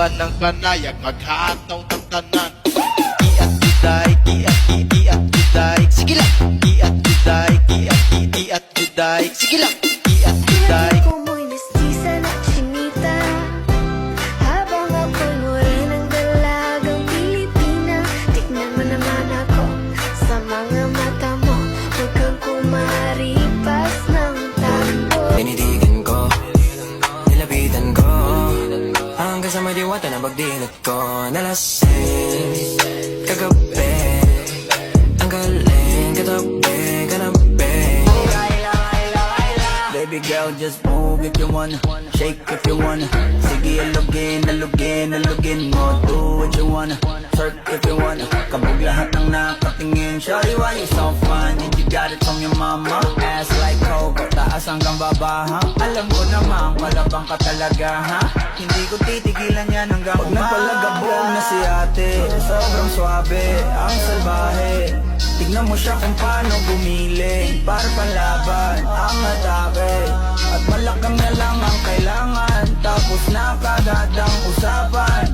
Laban ng panayag, maghataw ng tanan. Iat juday, iat juday. Sige lang. Iat juday, iat juday. Sige lang. Iat juday. Ko mo'y mestiza na chinita, habang ako'y morenang dalagang Pilipina. Tignan mo naman ako sa mga mata mo, huwag kang kumaripas ng takbo. Tinitigan ko, nilapitan ko, hanggang sa may diwata na pagdilat ko. Nalasing kagabi, ang galing katabi, kanabi. Baby girl, just move if you wanna, shake if you wanna. Sige, alugin, alugin, alugin mo. Do what you wanna, twerk if you wanna. Kabog lahat ng nakatingin. Shawty, why you so fun? And you got it from your mama. Ass like Coco, taas hanggang baba, ha? Alam ko naman, malabang ka talaga, ha? Hindi ko titigilan yan hanggang umaga. Pag nagpalagabog na si ate, sobrang swabe, ang salbahe. Tignan mo siya kung paano gumiling, para panlaban ang atake. At malakang na lang ang kailangan, tapos na kagad ang usapan.